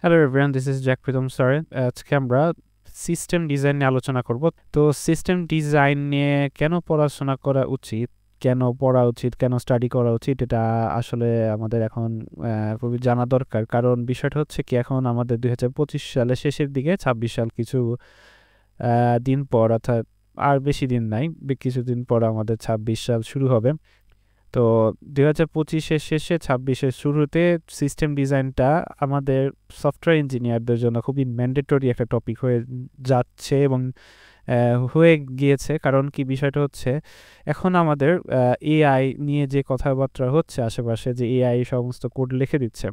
Hello everyone, this is Jack Pritam sir. আজকে আমরা system design নিয়ে আলোচনা করব। তো সিস্টেম ডিজাইন নিয়ে কেন পড়াশোনা করা উচিত, কেন পড়া উচিত, কেন স্টাডি করা উচিত, এটা আসলে আমাদের এখন খুবই জানা দরকার। কারণ বিষয়টা হচ্ছে কি, এখন আমাদের 2025 সালের শেষের দিকে, 26 সাল কিছু দিন পর, অর্থাৎ আর বেশি দিন নাই, কিছুদিন পর আমাদের 26 সাল শুরু হবে। তো 2025-এর শেষে 26-এর শুরুতে সিস্টেম ডিজাইনটা আমাদের সফটওয়্যার ইঞ্জিনিয়ারদের জন্য খুবই ম্যান্ডেটরি একটা টপিক হয়ে যাচ্ছে এবং হয়ে গিয়েছে। কারণ কি, বিষয়টা হচ্ছে এখন আমাদের এআই নিয়ে যে কথাবার্তা হচ্ছে আশেপাশে, যে এআই সমস্ত কোড লিখে দিচ্ছে।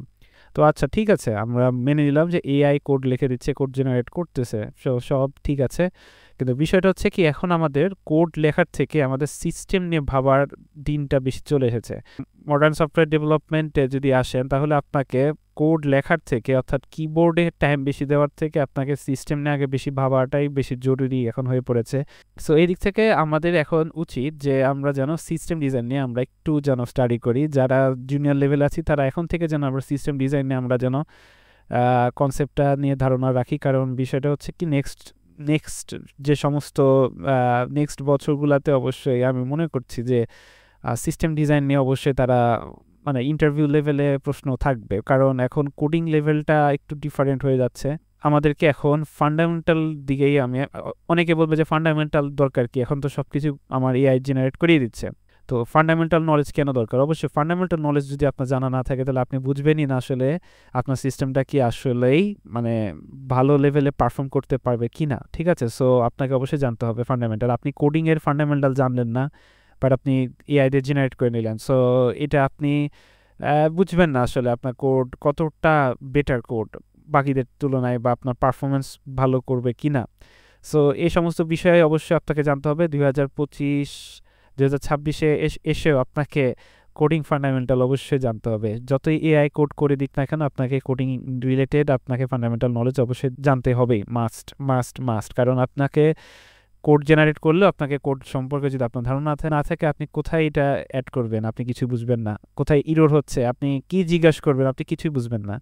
তো আচ্ছা, ঠিক আছে, আমরা মেনে নিলাম যে এআই কোড লিখে দিচ্ছে, কোড জেনারেট করতেছে, সব ঠিক আছে। কিন্তু বিষয়টা হচ্ছে কি, এখন আমাদের কোড লেখার থেকে আমাদের সিস্টেম নিয়ে ভাবার দিনটা বেশি চলে এসেছে। মডার্ন সফটওয়্যার ডেভেলপমেন্টে যদি আসেন, তাহলে আপনাকে কোড লেখার থেকে, অর্থাৎ কিবোর্ডে টাইম বেশি দেওয়ার থেকে আপনাকে সিস্টেম নিয়ে আগে বেশি ভাবাটাই বেশি জরুরি এখন হয়ে পড়েছে। সো এই দিক থেকে আমাদের এখন উচিত যে আমরা যেন সিস্টেম ডিজাইন নিয়ে আমরা একটু যেন স্টাডি করি। যারা জুনিয়র লেভেল আছি তারা এখন থেকে যেন আমরা সিস্টেম ডিজাইন নিয়ে আমরা যেন কনসেপ্টটা নিয়ে ধারণা রাখি। কারণ বিষয়টা হচ্ছে কি, নেক্সট যে সমস্ত নেক্সট বছরগুলোতে অবশ্যই আমি মনে করছি যে সিস্টেম ডিজাইন নিয়ে অবশ্যই তারা মানে ইন্টারভিউ লেভেলে প্রশ্ন থাকবে। কারণ এখন কোডিং লেভেলটা একটু ডিফারেন্ট হয়ে যাচ্ছে। আমাদেরকে এখন ফান্ডামেন্টাল দিকেই, অনেকে বলবে যে ফান্ডামেন্টাল দরকার কি, এখন তো সব কিছু আমার এআই জেনারেট করিয়ে দিচ্ছে। তো ফান্ডামেন্টাল নলেজ কেন দরকার? অবশ্যই ফান্ডামেন্টাল নলেজ যদি আপনার জানা না থাকে, তাহলে আপনি বুঝবেনই না আসলে আপনার সিস্টেমটা কি আসলেই মানে ভালো লেভেলে পারফর্ম করতে পারবে কি না। ঠিক আছে, সো আপনাকে অবশ্যই জানতে হবে ফান্ডামেন্টাল। আপনি কোডিংয়ের ফান্ডামেন্টাল জানলেন না, বাট আপনি এআই দিয়ে জেনারেট করে নিলেন, সো এটা আপনি বুঝবেন না আসলে আপনার কোড কতটা বেটার কোড বাকিদের তুলনায়, বা আপনার পারফরমেন্স ভালো করবে কি না। সো এই সমস্ত বিষয়ে অবশ্যই আপনাকে জানতে হবে। 2026-2026-এ এসেও আপনাকে কোডিং ফান্ডামেন্টাল অবশ্যই জানতে হবে। যতই এআই কোড করে দিক না কেন, আপনাকে কোডিং রিলেটেড আপনাকে ফান্ডামেন্টাল নলেজ অবশ্যই জানতে হবেই, মাস্ট। কারণ আপনাকে কোড জেনারেট করলেও আপনাকে কোড সম্পর্কে যদি আপনার ধারণা না থাকে, আপনি কোথায় এটা অ্যাড করবেন আপনি কিছুই বুঝবেন না, কোথায় ইরর হচ্ছে আপনি কি জিজ্ঞাসা করবেন আপনি কিছুই বুঝবেন না।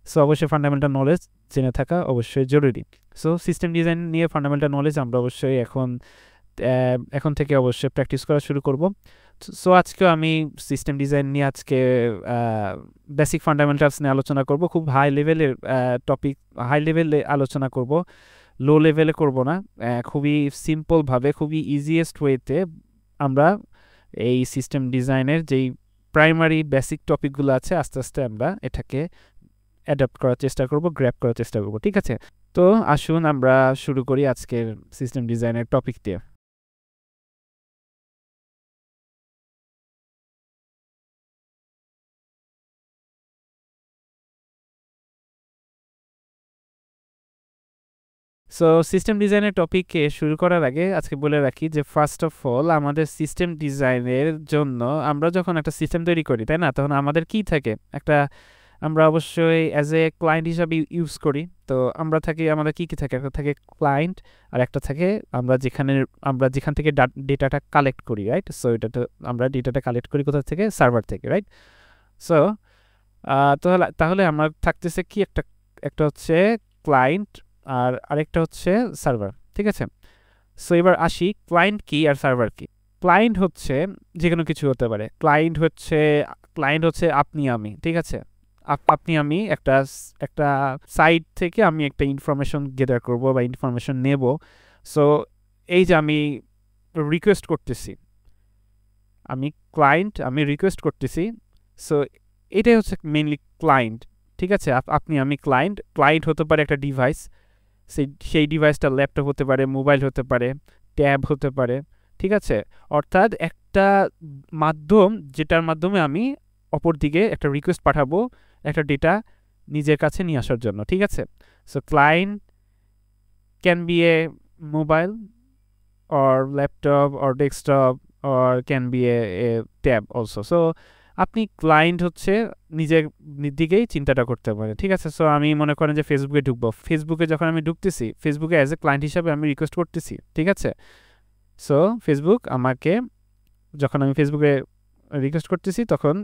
সো অবশ্যই ফান্ডামেন্টাল নলেজ জেনে থাকা অবশ্যই জরুরি। সো সিস্টেম ডিজাইন নিয়ে ফান্ডামেন্টাল নলেজ আমরা অবশ্যই এখন থেকে অবশ্যই প্র্যাকটিস করা শুরু করব। সো আজকেও আমি সিস্টেম ডিজাইন নিয়ে আজকে বেসিক ফান্ডামেন্টালস নিয়ে আলোচনা করব। খুব হাই লেভেলের টপিক, হাই লেভেলে আলোচনা করব, লো লেভেলে করব না। খুবই সিম্পলভাবে, খুবই ইজিয়েস্ট ওয়েতে আমরা এই সিস্টেম ডিজাইনের যেই প্রাইমারি বেসিক টপিকগুলো আছে, আস্তে আস্তে আমরা এটাকে অ্যাডাপ্ট করার চেষ্টা করব, গ্র্যাব করার চেষ্টা করব। ঠিক আছে, তো আসুন আমরা শুরু করি আজকের সিস্টেম ডিজাইনের টপিক দিয়ে। সো সিস্টেম ডিজাইনের টপিকে শুরু করার আগে আজকে বলে রাখি যে ফার্স্ট অফ অল, আমাদের সিস্টেম ডিজাইনের জন্য আমরা যখন একটা সিস্টেম তৈরি করি, তাই না, তখন আমাদের কি থাকে, আমরা অবশ্যই অ্যাজ এ ক্লায়েন্ট হিসাবে ইউজ করি। তো আমাদের কি থাকে, একটা থাকে ক্লায়েন্ট, আর একটা থাকে আমরা যেখান থেকে ডেটাটা কালেক্ট করি, রাইট। সো আমরা ডেটাটা কালেক্ট করি কোথা থেকে, সার্ভার থেকে, রাইট। সো তাহলে আমার থাকতেছে কি, একটা হচ্ছে ক্লায়েন্ট আর আরেকটা হচ্ছে সার্ভার। ঠিক আছে, সো এবার আসি ক্লায়েন্ট কি আর সার্ভার কি। ক্লায়েন্ট হচ্ছে যে কোনো কিছু হতে পারে। ক্লায়েন্ট হচ্ছে আপনি আমি। ঠিক আছে, আপনি আমি একটা সাইট থেকে আমি একটা ইনফরমেশন গেদার করব বা ইনফরমেশন নেব। সো এই যে আমি রিকোয়েস্ট করতেছি, আমি রিকোয়েস্ট করতেছি। সো এটাই হচ্ছে মেইনলি ক্লায়েন্ট। ঠিক আছে, আমি ক্লায়েন্ট হতে পারে একটা ডিভাইস, সেই ডিভাইসটা ল্যাপটপ হতে পারে, মোবাইল হতে পারে, ট্যাব হতে পারে। ঠিক আছে, অর্থাৎ একটা মাধ্যম যেটার মাধ্যমে আমি অপর দিকে একটা রিকোয়েস্ট পাঠাবো একটা ডেটা নিজের কাছে নিয়ে আসার জন্য। ঠিক আছে, so client can B A mobile or laptop or desktop or can be a tab also. So আপনি ক্লায়েন্ট হচ্ছে নিজের দিকেই চিন্তাটা করতে পারে। ঠিক আছে, সো আমি মনে করেন যে ফেসবুকে ঢুকবো, ফেসবুকে যখন আমি ঢুকতেছি, ফেসবুকে অ্যাজ এ ক্লায়েন্ট হিসাবে আমি রিকোয়েস্ট করতেছি। ঠিক আছে, সো ফেসবুক আমাকে, যখন আমি ফেসবুকে রিকোয়েস্ট করতেছি, তখন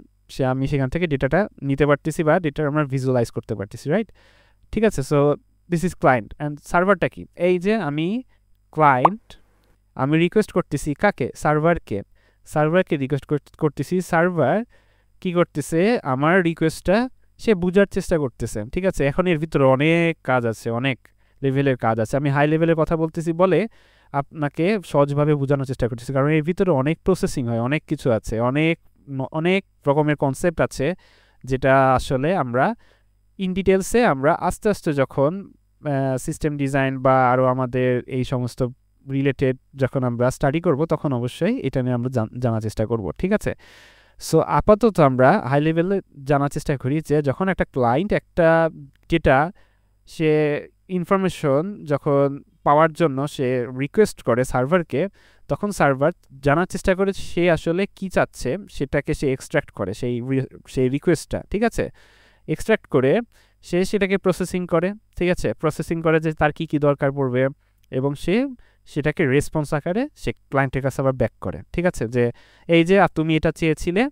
আমি সেখান থেকে ডেটাটা নিতে পারতেছি বা ডেটা আমরা ভিজুয়ালাইজ করতে পারতেছি, রাইট। ঠিক আছে। So this is client and সার্ভারটা কি, এই যে আমি ক্লায়েন্ট, আমি রিকোয়েস্ট করতেছি কাকে, সার্ভারকে রিকোয়েস্ট করতেছি, সার্ভার কি করতেছে আমার রিকোয়েস্টটা সে বোঝার চেষ্টা করতেছে। ঠিক আছে, এখন এর ভিতরে অনেক কাজ আছে, অনেক লেভেলের কাজ আছে, আমি হাই লেভেলের কথা বলতেছি বলে আপনাকে সহজভাবে বোঝানোর চেষ্টা করতেছি, কারণ এর ভিতরে অনেক প্রসেসিং হয়, অনেক কিছু আছে, অনেক রকমের কনসেপ্ট আছে, যেটা আসলে আমরা ইন ডিটেলসে আমরা আস্তে আস্তে যখন সিস্টেম ডিজাইন বা আরও আমাদের এই সমস্ত রিলেটেড যখন আমরা স্টাডি করব তখন অবশ্যই এটা নিয়ে আমরা জানার চেষ্টা করব। ঠিক আছে, সো আপাতত আমরা হাই লেভেলে জানার চেষ্টা করি যে যখন একটা ক্লায়েন্ট একটা ডেটা সে ইনফরমেশন যখন পাওয়ার জন্য সে রিকোয়েস্ট করে সার্ভারকে, তখন সার্ভার জানার চেষ্টা করে সে আসলে কি চাচ্ছে, সেটাকে সে এক্সট্র্যাক্ট করে সেই রিকোয়েস্টটা। ঠিক আছে, এক্সট্র্যাক্ট করে সে সেটাকে প্রসেসিং করে। ঠিক আছে, প্রসেসিং করে যে তার কি কি দরকার পড়বে, এবং সে সেটাকে রেসপন্স আকারে সে ক্লায়েন্টের কাছে আবার ব্যাক করে। ঠিক আছে, যে এই যে তুমি এটা চেয়েছিলে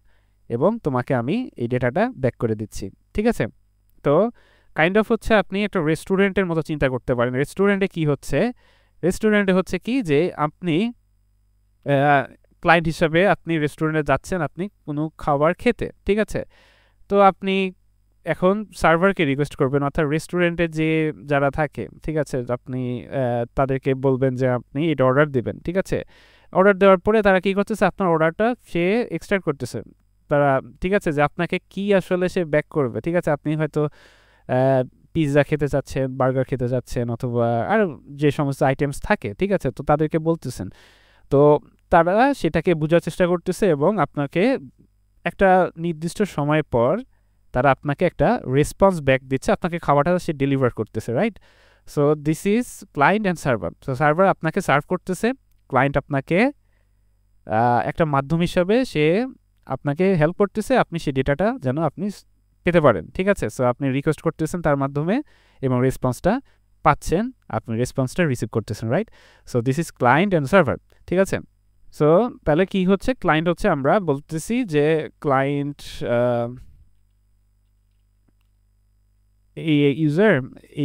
এবং তোমাকে আমি এই ডেটাটা ব্যাক করে দিচ্ছি। ঠিক আছে, তো কাইন্ড অফ হচ্ছে আপনি একটা রেস্টুরেন্টের মতো চিন্তা করতে পারেন। রেস্টুরেন্টে কি হচ্ছে, রেস্টুরেন্টে হচ্ছে কি যে আপনি ক্লায়েন্ট হিসাবে আপনি রেস্টুরেন্টে যাচ্ছেন আপনি কোনো খাবার খেতে। ঠিক আছে, তো আপনি এখন সার্ভারকে রিকোয়েস্ট করবেন, অর্থাৎ রেস্টুরেন্টে যে যারা থাকে, ঠিক আছে, আপনি তাদেরকে বলবেন যে আপনি এটা অর্ডার দিবেন। ঠিক আছে, অর্ডার দেওয়ার পরে তারা কি করতেছে, আপনার অর্ডারটা সে এক্সট্রাক্ট করতেছে তারা। ঠিক আছে, যে আপনাকে কি আসলে সে ব্যাক করবে। ঠিক আছে, আপনি হয়তো পিৎজা খেতে চাচ্ছেন, বার্গার খেতে চাচ্ছেন, অথবা আর যে সমস্ত আইটেমস থাকে। ঠিক আছে, তো তাদেরকে বলতেছেন, তো তারা সেটাকে বোঝার চেষ্টা করতেছে এবং আপনাকে একটা নির্দিষ্ট সময় পর তারা আপনাকে একটা রেসপন্স ব্যাক দিচ্ছে, আপনাকে খাবারটা সে ডেলিভার করতেছে, right? So this is client and server. So server আপনাকে সার্ভ করতেছে, ক্লায়েন্ট আপনাকে একটা মাধ্যম হিসাবে সে আপনাকে হেল্প করতেছে আপনি সেই ডেটাটা যেন আপনি পেতে পারেন। ঠিক আছে, সো আপনি রিকোয়েস্ট করতেছেন তার মাধ্যমে এবং রেসপন্সটা পাচ্ছেন, আপনি রেসপন্সটা রিসিভ করতেছেন, right? So this is client and server. ঠিক আছে, সো তাহলে কি হচ্ছে, ক্লায়েন্ট হচ্ছে আমরা বলতেছি যে ক্লায়েন্ট এই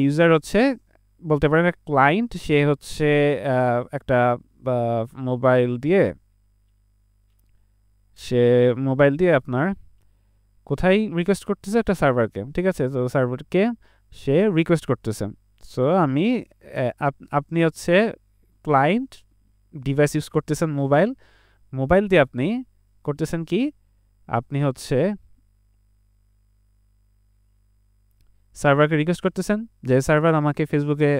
ইউজার হচ্ছে বলতে পারেন ক্লায়েন্ট, সে হচ্ছে একটা মোবাইল দিয়ে আপনার কোথায় রিকোয়েস্ট করতেছে, একটা সার্ভারকে। ঠিক আছে, তো সার্ভারকে সে রিকোয়েস্ট করতেছে। সো আপনি হচ্ছে ক্লায়েন্ট, ডিভাইস ইউজ করতেছেন মোবাইল দিয়ে আপনি করতেছেন কি, আপনি হচ্ছে সার্ভারকে রিকোয়েস্ট করতেছেন যে সার্ভার আমাকে ফেসবুকে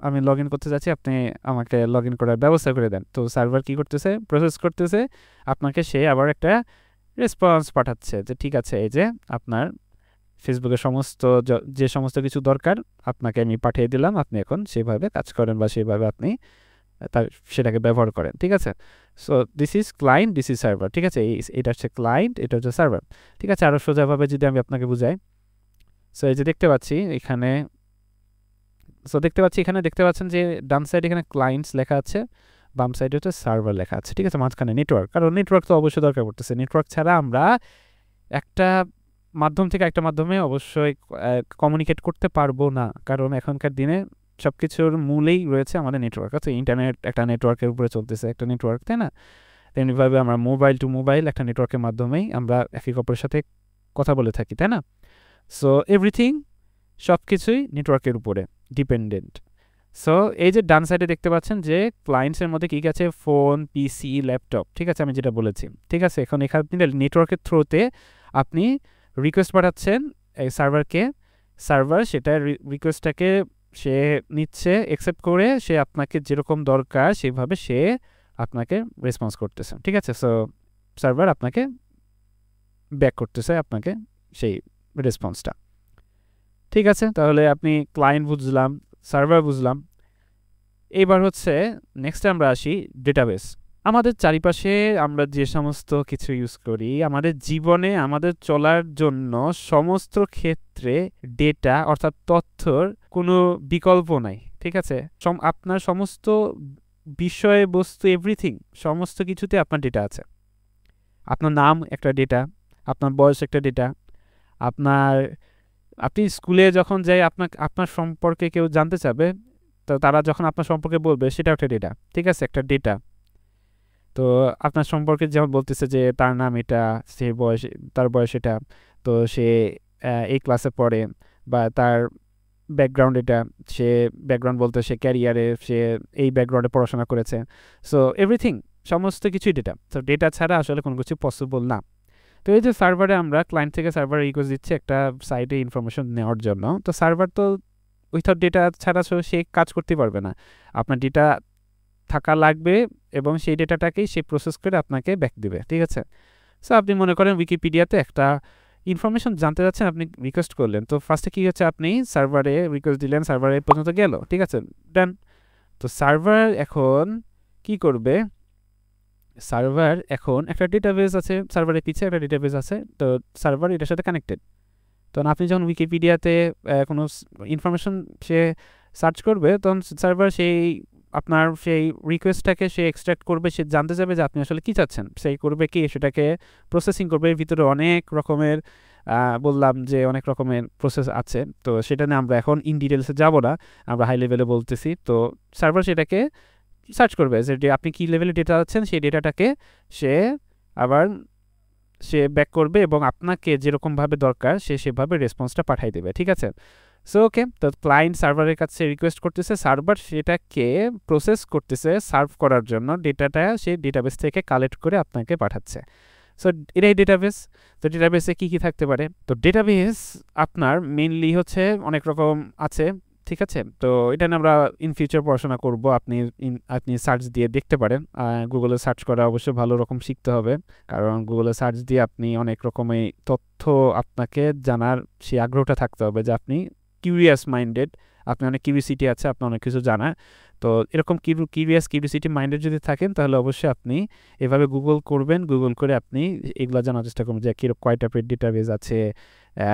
আমি লগ ইন করতে চাচ্ছি, আপনি আমাকে লগ ইন করার ব্যবস্থা করে দেন। তো সার্ভার কি করতেছে, প্রসেস করতেছে, আপনাকে সে আবার একটা রেসপন্স পাঠাচ্ছে যে ঠিক আছে, এই যে আপনার ফেসবুকের যে সমস্ত কিছু দরকার আপনাকে আমি পাঠিয়ে দিলাম, আপনি এখন সেভাবে কাজ করেন বা সেভাবে আপনি সেটাকে ব্যবহার করেন। ঠিক আছে, so this is client, this is server. ঠিক আছে, এটা হচ্ছে ক্লায়েন্ট, এটা হচ্ছে সার্ভার। ঠিক আছে, আরও সোজাভাবে যদি আমি আপনাকে বুঝাই, সো এই যে দেখতে পাচ্ছি এখানে দেখতে পাচ্ছেন যে ডান সাইডে এখানে ক্লায়েন্টস লেখা আছে, বাম সাইডে হচ্ছে সার্ভার লেখা আছে। ঠিক আছে, মাঝখানে নেটওয়ার্ক, কারণ নেটওয়ার্ক তো অবশ্যই দরকার পড়তেছে। নেটওয়ার্ক ছাড়া আমরা একটা মাধ্যম থেকে একটা মাধ্যমে অবশ্যই কমিউনিকেট করতে পারবো না, কারণ এখনকার দিনে সব কিছুর মূলেই রয়েছে আমাদের নেটওয়ার্ক। আছে ইন্টারনেট একটা নেটওয়ার্কের উপরে চলতেছে, একটা নেটওয়ার্ক, তাই না? তেমনিভাবে আমরা মোবাইল টু মোবাইল একটা নেটওয়ার্কের মাধ্যমেই আমরা একে অপরের সাথে কথা বলে থাকি, তাই না? সো এভরিথিং, সব কিছুই নেটওয়ার্কের উপরে ডিপেন্ডেন্ট। সো এই যে ডান সাইডে দেখতে পাচ্ছেন যে ক্লায়েন্টসের মধ্যে কী আছে, ফোন, পিসি, ল্যাপটপ। ঠিক আছে, আমি যেটা বলেছি। ঠিক আছে, এখন এখানে নেটওয়ার্কের থ্রুতে আপনি রিকোয়েস্ট পাঠাচ্ছেন এই সার্ভারকে, সার্ভার সেটা রিকোয়েস্টটাকে সে নিচ্ছে, অ্যাকসেপ্ট করে সে আপনাকে যেরকম দরকার সেভাবে সে আপনাকে রেসপন্স করতেছে। ঠিক আছে, সো সার্ভার আপনাকে ব্যাক করতেছে আপনাকে সেই রেসপন্সটা। ঠিক আছে, তাহলে আপনি ক্লায়েন্ট বুঝলাম, সার্ভার বুঝলাম। এইবার হচ্ছে নেক্সট আমরা আসি ডেটাবেস। আমাদের চারিপাশে আমরা যে সমস্ত কিছু ইউজ করি আমাদের জীবনে, আমাদের চলার জন্য সমস্ত ক্ষেত্রে ডেটা অর্থাৎ তথ্যর কোনো বিকল্প নাই। ঠিক আছে, আপনার সমস্ত বিষয়বস্তু, এভরিথিং, সমস্ত কিছুতে আপনার ডেটা আছে। আপনার নাম একটা ডেটা, আপনার বয়স একটা ডেটা, আপনার আপনি স্কুলে যখন যাই আপনার সম্পর্কে কেউ জানতে চাবে, তো তারা যখন আপনার সম্পর্কে বলবে সেটা একটা ডেটা, ঠিক আছে, একটা ডেটা। তো আপনার সম্পর্কে যেমন বলতেছে যে তার নাম এটা, তার বয়স এটা, তো সে এই ক্লাসে পড়ে, বা তার ব্যাকগ্রাউন্ড এটা, সে ব্যাকগ্রাউন্ড বলতে সে ক্যারিয়ারে সে এই ব্যাকগ্রাউন্ডে পড়াশোনা করেছে। সো এভরিথিং, সমস্ত কিছুই ডেটা। তো ডেটা ছাড়া আসলে কোনো কিছু পসিবল না। তো এই যে সার্ভারে আমরা ক্লায়েন্ট থেকে সার্ভারে রিকোয়েস্ট দিচ্ছি একটা সাইটে ইনফরমেশন নেওয়ার জন্য, তো সার্ভার তো উইথাউট ডেটা ছাড়া সে কাজ করতে পারবে না। আপনার ডেটা থাকা লাগবে এবং সেই ডেটাটাকেই সে প্রসেস করে আপনাকে ব্যাক দিবে, ঠিক আছে। সো আপনি মনে করেন উইকিপিডিয়াতে একটা ইনফরমেশন জানতে যাচ্ছেন, আপনি রিকোয়েস্ট করলেন, তো ফার্স্টে কী হচ্ছে, আপনি সার্ভারে রিকোয়েস্ট দিলেন, সার্ভারে পর্যন্ত গেল, ঠিক আছে, ডান। তো সার্ভার এখন কি করবে, সার্ভার এখন একটা ডেটাবেস আছে, সার্ভারের পিছিয়ে একটা ডেটাবেস আছে, তো সার্ভার এটার সাথে কানেক্টেড। তখন আপনি যখন উইকিপিডিয়াতে কোনো ইনফরমেশন সে সার্চ করবে, তখন সার্ভার আপনার সেই রিকোয়েস্টটাকে সে এক্সট্রাক্ট করবে, সে জানতে যাবে যে আপনি আসলে কী চাচ্ছেন, সেই করবে কি সেটাকে প্রসেসিং করবে। এর ভিতরে অনেক রকমের বললাম যে অনেক রকমের প্রসেস আছে, তো সেটা নিয়ে আমরা এখন ইন ডিটেলসে যাব না, আমরা হাই লেভেলে বলতেছি। তো সার্ভার সেটাকে সার্চ করবে যে আপনি কী লেভেলে ডেটা আছেন, সেই ডেটাটাকে সে আবার ব্যাক করবে এবং আপনাকে যেরকমভাবে দরকার সে সেভাবে রেসপন্সটা পাঠিয়ে দেবে, ঠিক আছে। সো ওকে, তো ক্লায়েন্ট সার্ভারের কাছে রিকোয়েস্ট করতেছে, সার্ভার সেটাকে প্রসেস করতেছে সার্ভ করার জন্য, ডেটাটা সে ডেটাবেস থেকে কালেক্ট করে আপনাকে পাঠাচ্ছে। সো এটাই ডেটাবেস। তো ডেটাবেসে কী কী থাকতে পারে, তো ডেটাবেস আপনার মেইনলি হচ্ছে অনেক রকম আছে, ঠিক আছে। তো এটা নিয়ে আমরা ইন ফিউচার পড়াশোনা করব। আপনি সার্চ দিয়ে দেখতে পারেন, গুগলে সার্চ করা অবশ্যই ভালো রকম শিখতে হবে, কারণ গুগলে সার্চ দিয়ে আপনি অনেক রকমের তথ্য আপনাকে জানার সেই আগ্রহটা থাকতে হবে, যে আপনি কিউরিয়াস মাইন্ডেড, আপনি অনেক কিউরিসিটি আছে, আপনার অনেক কিছু জানার। তো এরকম কিউরিসিটি মাইন্ডেড যদি থাকেন, তাহলে অবশ্যই আপনি এভাবে গুগল করবেন, গুগল করে আপনি এগুলো জানার চেষ্টা করবেন যে কয় টাইপের ডেটাবেস আছে,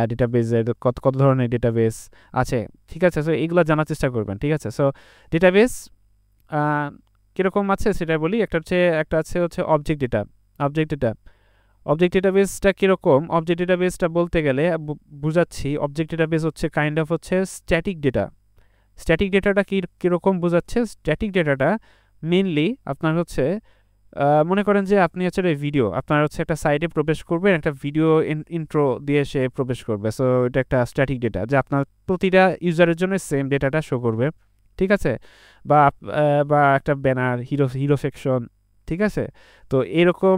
ডেটাবেসের কত ধরনের ডেটাবেস আছে, ঠিক আছে। সো এগুলো জানার চেষ্টা করবেন, ঠিক আছে। সো ডেটাবেস কীরকম আছে সেটা বলি। একটা হচ্ছে অবজেক্ট ডেটাবেসটা কীরকম, অবজেক্ট ডেটাবেসটা বলতে গেলে বুঝাচ্ছি, অবজেক্ট ডেটাবেস হচ্ছে কাইন্ড অফ হচ্ছে স্ট্যাটিক ডেটাটা কীরকম বোঝাচ্ছে, স্ট্যাটিক ডেটাটা মেনলি আপনার হচ্ছে মনে করেন যে আপনি হচ্ছে ভিডিও, আপনার হচ্ছে একটা সাইটে প্রবেশ করবেন, একটা ভিডিও ইন্ট্রো দিয়ে সে প্রবেশ করবে। সো এটা একটা স্ট্যাটিক ডেটা, যে আপনার প্রতিটা ইউজারের জন্য সেম ডেটাটা শো করবে, ঠিক আছে। বা একটা ব্যানার, হিরো সেকশন, ঠিক আছে। তো এরকম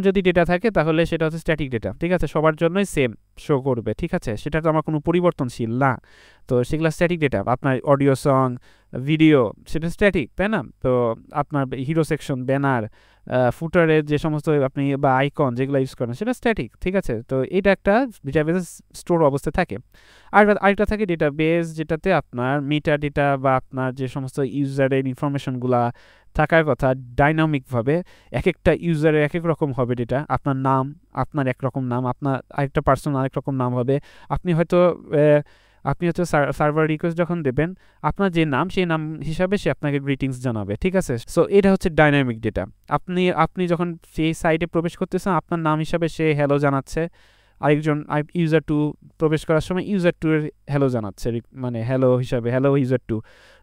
যদি ডেটা থাকে তাহলে সেটা হচ্ছে স্ট্যাটিক ডেটা, ঠিক আছে, সবার জন্যই সেম শো করবে, ঠিক আছে। সেটা তো আমার কোনো পরিবর্তনশীল না, তো সেগুলো স্ট্যাটিক ডেটা। আপনার অডিও, সং, ভিডিও, সেটা স্ট্যাটিক, তাই না। তো আপনার হিরো সেকশন, ব্যানার, ফুটারের যে সমস্ত আপনি বা আইকন যেগুলো ইউজ করেন, সেটা স্ট্যাটিক, ঠিক আছে। তো এটা একটা ডেটাবেস স্টোর অবস্থায় থাকে। আরেকটা থাকে ডেটাবেস, যেটাতে আপনার মেটা ডেটা বা আপনার যে সমস্ত ইউজারের ইনফরমেশনগুলা থাকার কথা ডাইনামিকভাবে, এক একটা ইউজারের এক এক রকম হবে ডেটা। আপনার একরকম নাম, আপনার আরেকটা পার্সন আরেক রকম নাম হবে। আপনি হয়তো সার্ভার রিকোয়েস্ট যখন দেবেন, আপনার যে নাম, সেই নাম হিসাবে সে আপনাকে গ্রিটিংস জানাবে, ঠিক আছে। সো এটা হচ্ছে ডাইনামিক ডেটা। আপনি যখন সেই সাইটে প্রবেশ করতেছেন, আপনার নাম হিসাবে সে হ্যালো জানাচ্ছে, আরেকজন ইউজার টু প্রবেশ করার সময় ইউজার টু এর হ্যালো জানাচ্ছে, মানে হ্যালো হিসাবে, হ্যালো ইউজার টু।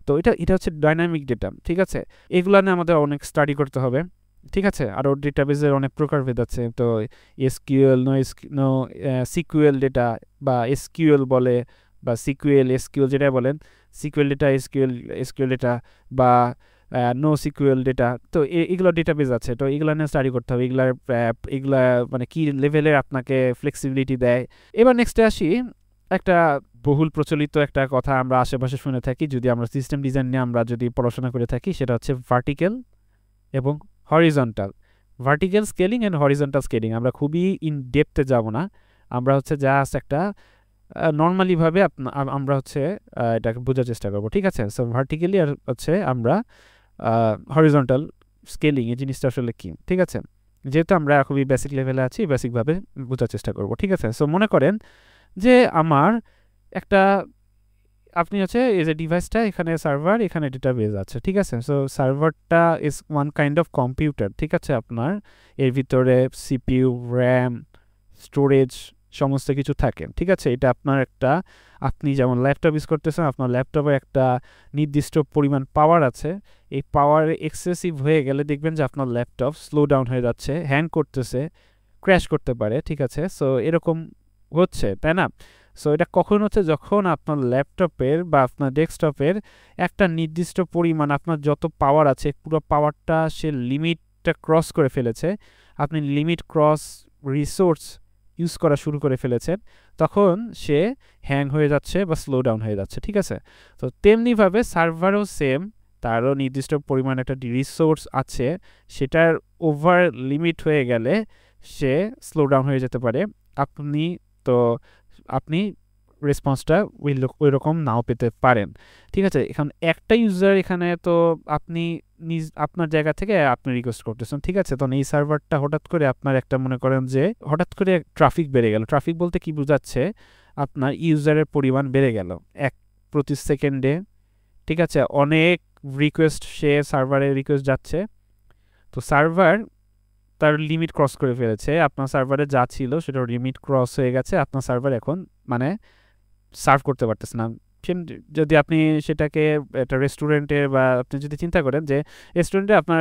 তো এটা হচ্ছে ডাইনামিক ডেটা, ঠিক আছে। এগুলো নিয়ে আমাদের অনেক স্টাডি করতে হবে, ঠিক আছে। আরও ডেটাবেসের অনেক প্রকারভেদ আছে। তো এসকিউএল, নো সিকিউএল ডেটা, বা এসকিউএল বলে, বা এসকিউএল যেটা বলেন, সিকিউএল ডেটা, এসকিউএল ডেটা, বা নো সিকিউএল ডেটা। তো এগুলো ডেটাবেস আছে, তো এগুলো নিয়ে স্টাডি করতে হবে, এগুলা মানে কি লেভেলের আপনাকে ফ্লেক্সিবিলিটি দেয়। এবার নেক্সটে আসি, একটা বহুল প্রচলিত একটা কথা আমরা আশেপাশে শুনে থাকি, যদি আমরা সিস্টেম ডিজাইন নিয়ে আমরা যদি পড়াশোনা করে থাকি, সেটা হচ্ছে ভার্টিক্যাল এবং horizontal. Vertical scaling and horizontal scaling আমরা খুবই ইন ডেপথে যাব না, আমরা হচ্ছে জাস্ট একটা নর্মালিভাবে আমরা হচ্ছে এটাকে বোঝার চেষ্টা করবো, ঠিক আছে। সো ভার্টিক্যালি আর হচ্ছে আমরা হরিজন্টাল স্কেলিং, এই জিনিসটা আসলে কি, ঠিক আছে। যেহেতু আমরা খুবই বেসিক লেভেলে আছি, বেসিকভাবে বোঝার চেষ্টা করবো, ঠিক আছে। সো মনে করেন যে আমার একটা, আপনি হচ্ছে এই যে ডিভাইসটা, এখানে সার্ভার, এখানে ডেটাবেস আছে, ঠিক আছে। সো সার্ভারটা is one kind of computer, ঠিক আছে। আপনার এর ভিতরে সিপিইউ, র্যাম, স্টোরেজ, সমস্ত কিছু থাকে, ঠিক আছে। এটা আপনার একটা, আপনি যেমন ল্যাপটপ ইউজ করতেছেন, আপনার ল্যাপটপে একটা নির্দিষ্ট পরিমাণ পাওয়ার আছে, এই পাওয়ার এক্সেসিভ হয়ে গেলে দেখবেন যে আপনার ল্যাপটপ স্লো ডাউন হয়ে যাচ্ছে, হ্যাং করতেছে, ক্র্যাশ করতে পারে, ঠিক আছে। সো এরকম হচ্ছে, তাই না? সো এটা কখন হচ্ছে, যখন আপনার ল্যাপটপের বা আপনার ডেস্কটপের একটা নির্দিষ্ট পরিমাণ, আপনার যত পাওয়ার আছে পুরো পাওয়ারটা সে লিমিটটা ক্রস করে ফেলেছে, আপনি লিমিট ক্রস রিসোর্স ইউজ করা শুরু করে ফেলেছেন, তখন সে হ্যাং হয়ে যাচ্ছে বা স্লো ডাউন হয়ে যাচ্ছে, ঠিক আছে। তো তেমনিভাবে সার্ভারও সেম, তারও নির্দিষ্ট পরিমাণ একটা রিসোর্স আছে, সেটার ওভার লিমিট হয়ে গেলে সে স্লো ডাউন হয়ে যেতে পারে। আপনি রেসপন্সটা ওই রকম নাও পেতে পারেন, ঠিক আছে। এখন একটা ইউজার এখানে, তো আপনি আপনার জায়গা থেকে আপনি রিকোয়েস্ট করতেছেন, ঠিক আছে। তখন এই সার্ভারটা হঠাৎ করে আপনার একটা, মনে করেন যে হঠাৎ করে ট্রাফিক বেড়ে গেল। ট্রাফিক বলতে কি বোঝাচ্ছে, আপনার ইউজারের পরিমাণ বেড়ে গেল প্রতি সেকেন্ডে, ঠিক আছে। অনেক রিকোয়েস্ট, সে সার্ভারে রিকোয়েস্ট যাচ্ছে, তো সার্ভার তার লিমিট ক্রস করে ফেলেছে। আপনার সার্ভারে যা ছিল সেটা লিমিট ক্রস হয়ে গেছে, আপনার সার্ভার এখন মানে সার্ভ করতে পারতেছে না। যদি আপনি সেটাকে একটা রেস্টুরেন্টে, বা আপনি যদি চিন্তা করেন যে রেস্টুরেন্টে আপনার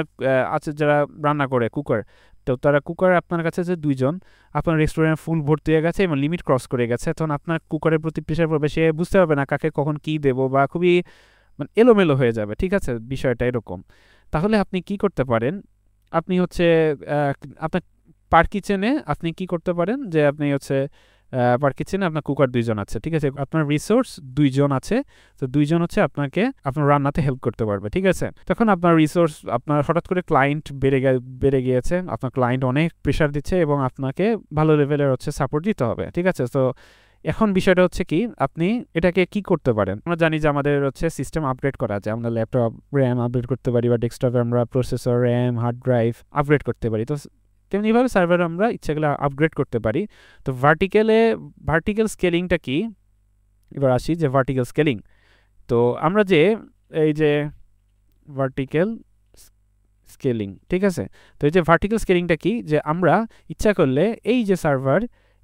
আছে যারা রান্না করে, কুকার, তো তারা কুকার আপনার কাছে যে 2 জন, আপনার রেস্টুরেন্ট ফুল ভর্তি হয়ে গেছে এবং লিমিট ক্রস করে গেছে, তখন আপনার কুকারের প্রতি প্রেশার পড়বে, সে বুঝতে পারবে না কাকে কখন কি দেবো, বা খুবই মানে এলোমেলো হয়ে যাবে, ঠিক আছে, বিষয়টা এরকম। তাহলে আপনি কি করতে পারেন, আপনি হচ্ছে আপনার পার কিচেনে আপনি কি করতে পারেন, যে আপনি হচ্ছে পার কিচেনে আপনার কুকার 2 জন আছে, ঠিক আছে, আপনার রিসোর্স 2 জন আছে, তো 2 জন হচ্ছে আপনাকে আপনার রান্নাতে হেল্প করতে পারবে, ঠিক আছে। তখন আপনার রিসোর্স, আপনার হঠাৎ করে ক্লায়েন্ট বেড়ে গিয়েছে, আপনার ক্লায়েন্ট অনেক প্রেশার দিচ্ছে এবং আপনাকে ভালো লেভেলের হচ্ছে সাপোর্ট দিতে হবে, ঠিক আছে। তো এখন বিষয়টা হচ্ছে কি, আপনি এটাকে কি করতে পারেন, আমরা জানি যে আমাদের হচ্ছে সিস্টেম আপগ্রেড করা যায়, আমরা ল্যাপটপ র্যাম আপগ্রেড করতে পারি, বা ডেস্কটপে আমরা processor, RAM, hard drive upgrade করতে পারি। তো তেমনিভাবে সার্ভারে আমরা ইচ্ছাগুলো আপগ্রেড করতে পারি। তো ভার্টিক্যাল স্কেলিংটা কি, এবার আসি যে ভার্টিক্যাল স্কেলিং। তো আমরা যে এই যে ভার্টিক্যাল স্কেলিং, ঠিক আছে, তো এই যে ভার্টিক্যাল স্কেলিংটা কি, যে আমরা ইচ্ছা করলে এই যে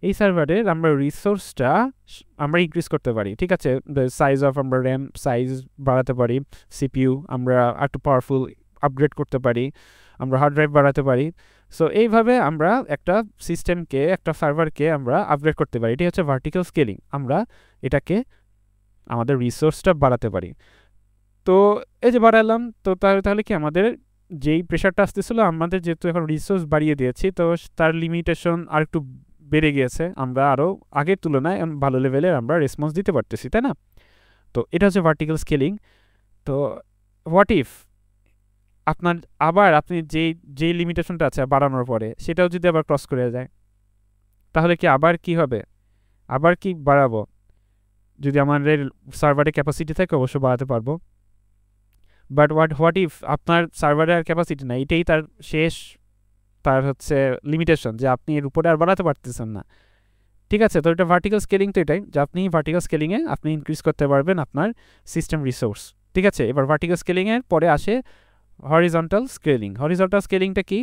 এই সার্ভারের আমরা রিসোর্সটা আমরা ইনক্রিজ করতে পারি, ঠিক আছে। সাইজ অফ আমরা র্যাম সাইজ বাড়াতে পারি, সিপিইউ আমরা একটু পাওয়ারফুল আপগ্রেড করতে পারি, আমরা হার্ড ড্রাইভ বাড়াতে পারি। সো এইভাবে আমরা একটা সিস্টেমকে, একটা সার্ভারকে আমরা আপগ্রেড করতে পারি, এটি হচ্ছে ভার্টিক্যাল স্কেলিং। আমরা এটাকে আমাদের রিসোর্সটা বাড়াতে পারি। তো এই যে বাড়ালাম, তো তাহলে কি আমাদের যেই প্রেশারটা আসতেছিল, আমাদের যেহেতু এখন রিসোর্স বাড়িয়ে দিয়েছি, তো তার লিমিটেশন আর একটু বেড়ে গিয়েছে, আমরা আরও আগের তুলনায় ভালো লেভেলের আমরা রেসপন্স দিতে পারতেছি, তাই না? তো এটা হচ্ছে ভার্টিক্যাল স্কেলিং। তো হোয়াট ইফ আপনার আবার আপনি যেই লিমিটেশনটা আছে বাড়ানোর পরে, সেটাও যদি আবার ক্রস করে যায়, তাহলে কি আবার কি হবে, আবার কি বাড়াবো? যদি আমাদের সার্ভারের ক্যাপাসিটি থাকে অবশ্য বাড়াতে পারবো, বাট হোয়াট ইফ আপনার সার্ভারের আর ক্যাপাসিটি নাই, এটাই তার শেষ, তার হচ্ছে লিমিটেশন, যে আপনি এর উপরে আর বাড়াতে পারতেছেন না, ঠিক আছে। তো এটা ভার্টিক্যাল স্কেলিং, তো এটাই যে আপনি ভার্টিক্যাল স্কেলিংয়ে আপনি ইনক্রিজ করতে পারবেন আপনার সিস্টেম রিসোর্স, ঠিক আছে। এবার ভার্টিক্যাল স্কেলিংয়ের পরে আসে হরিজন্টাল স্কেলিং। হরিজন্টাল স্কেলিংটা কি?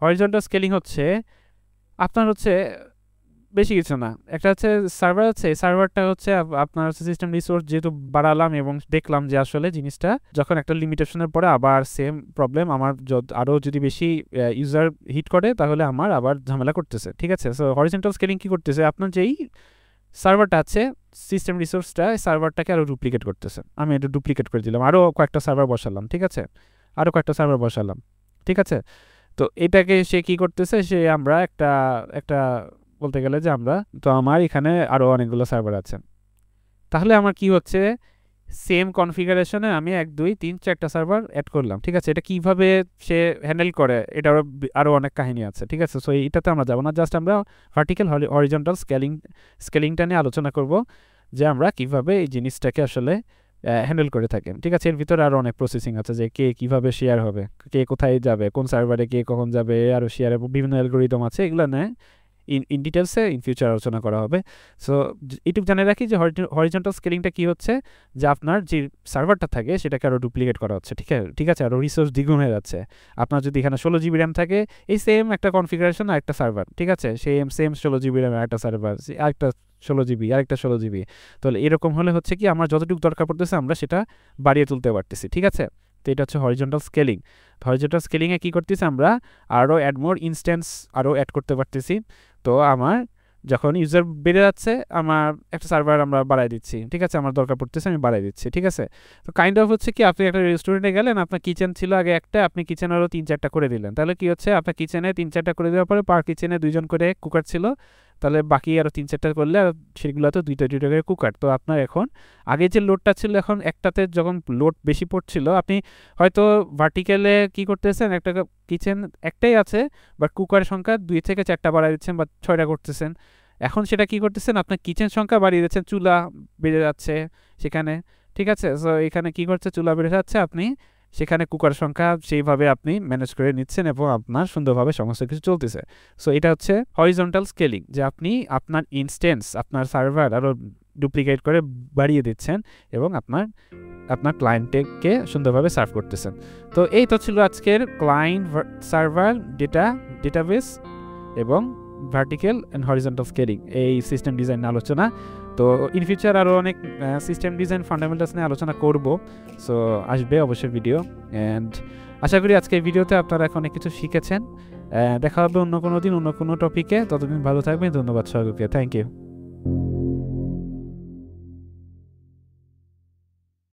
হরিজন্টাল স্কেলিং হচ্ছে আপনার হচ্ছে বেশি কিছু না, একটা হচ্ছে সার্ভার আছে, সার্ভারটা হচ্ছে আপনার হচ্ছে সিস্টেম রিসোর্স যেহেতু বাড়ালাম এবং দেখলাম যে আসলে জিনিসটা যখন একটা লিমিটেশনের পরে আবার সেম প্রবলেম, আমার আরও যদি বেশি ইউজার হিট করে তাহলে আমার আবার ঝামেলা করতেছে, ঠিক আছে। সো হরিজন্টাল স্কেলিং কি করতেছে, আপনার যেই সার্ভারটা আছে সিস্টেম রিসোর্সটা, সার্ভারটাকে আরও ডুপ্লিকেট করতেছে। আমি এটা ডুপ্লিকেট করে দিলাম, আরও কয়েকটা সার্ভার বসালাম, ঠিক আছে, আরও কয়েকটা সার্ভার বসালাম, ঠিক আছে। তো এটাকে সে কি করতেছে, সে আমরা একটা বলতে গেলে যে আমরা, তো আমার এখানে আরও অনেকগুলো সার্ভার আছে, তাহলে আমার কি হচ্ছে, সেম কনফিগারেশনে আমি 1 2 3 4টা সার্ভার অ্যাড করলাম, ঠিক আছে। এটা কিভাবে সে হ্যান্ডেল করে, এটা আরও অনেক কাহিনী আছে, ঠিক আছে। সো এটাতে আমরা যাবো না, জাস্ট আমরা ভার্টিক্যাল হরিজন্টাল স্কেলিংটা নিয়ে আলোচনা করব, যে আমরা কিভাবে এই জিনিসটাকে আসলে হ্যান্ডেল করে থাকেন, ঠিক আছে। এর ভিতরে আরও অনেক প্রসেসিং আছে, যে কে কীভাবে শেয়ার হবে, কে কোথায় যাবে, কোন সার্ভারে কে কখন যাবে, আরও শেয়ারের বিভিন্ন অ্যালগোরিদম আছে, এগুলো নেয় ইন ডিটেলসে ইন ফিউচার আলোচনা করা হবে। সো এইটুকু জানে রাখি যে হরিজন্টাল স্কেলিংটা কী হচ্ছে, যে আপনার যে সার্ভারটা থাকে সেটাকে আরও ডুপ্লিকেট করা হচ্ছে, ঠিক আছে, আরও রিসোর্স দ্বিগুণ হয়ে যাচ্ছে। আপনার যদি এখানে 16 জিবি র্যাম থাকে, এই সেম একটা কনফিগারেশন আর একটা সার্ভার, ঠিক আছে, সেম 16 জিবি র্যাম একটা সার্ভার, আরেকটা 16 জিবি, আরেকটা 16 জিবি। তাহলে এরকম হলে হচ্ছে কি আমার যতটুকু দরকার পড়তেছে আমরা সেটা বাড়িয়ে তুলতে পারতেছি, ঠিক আছে। তো এটা হচ্ছে হরিজন্টাল স্কেলিং। হরিজন্টাল স্কেলিংয়ে কী করতেছি আমরা, আরও অ্যাড মোর ইনস্ট্যান্স আরও অ্যাড করতে পারতেছি। তো আমার যখন ইউজার বেড়ে যাচ্ছে, আমার একটা সার্ভার আমরা বাড়াই দিচ্ছি, ঠিক আছে, আমার দরকার পড়তেছে আমি বাড়াই দিচ্ছি, ঠিক আছে। তো কাইন্ড অফ হচ্ছে কি আপনি একটা রেস্টুরেন্টে গেলেন, আপনার কিচেন ছিল আগে একটা, আপনি কিচেন আরও 3-4টা করে দিলেন, তাহলে কি হচ্ছে আপনার কিচেনে 3-4টা করে দেওয়ার পরে পার কিচেনে 2জন করে কুকার ছিল, তাহলে বাকি আরও 3-4টা করলে সেগুলোতে 2টা করে কুকার। তো আপনার এখন আগে যে লোডটা ছিল, এখন একটাতে যখন লোড বেশি পড়ছিল, আপনি হয়তো ভার্টিক্যালে কী করতেছেন, একটা কিচেন একটাই আছে বাট কুকারের সংখ্যা 2 থেকে 4টা বাড়াই দিচ্ছেন বা 6টা করতেছেন। এখন সেটা কী করতেছেন, আপনার কিচেন সংখ্যা বাড়িয়ে দিচ্ছেন, চুলা বেড়ে যাচ্ছে সেখানে, ঠিক আছে। সো এখানে কী করছে, চুলা বেড়ে যাচ্ছে, আপনি সেখানে কুকার সংখ্যা সেইভাবে আপনি ম্যানেজ করে নিচ্ছেন এবং আপনার সুন্দরভাবে সমস্ত কিছু চলতেছে। সো এটা হচ্ছে হরিজন্টাল স্কেলিং, যে আপনি আপনার ইনস্ট্যান্স, আপনার সার্ভার আরও ডুপ্লিকেট করে বাড়িয়ে দিচ্ছেন এবং আপনার ক্লায়েন্টকে সুন্দরভাবে সার্ভ করতেছেন। তো এই তো ছিল আজকের ক্লায়েন্ট সার্ভার ডেটাবেস এবং ভার্টিক্যাল অ্যান্ড হরিজন্টাল স্কেলিং এই সিস্টেম ডিজাইন আলোচনা। তো ইন ফিউচার আরও অনেক সিস্টেম ডিজাইন ফান্ডামেন্টালস নিয়ে আলোচনা করব, সো আসবে অবশ্যই ভিডিও। অ্যান্ড আশা করি আজকের ভিডিওতে আপনারা এখন অনেক কিছু শিখেছেন। দেখা হবে অন্য কোনো দিন অন্য কোনো টপিকে। ততদিন ভালো থাকবেন। ধন্যবাদ সকলকে। Thank you.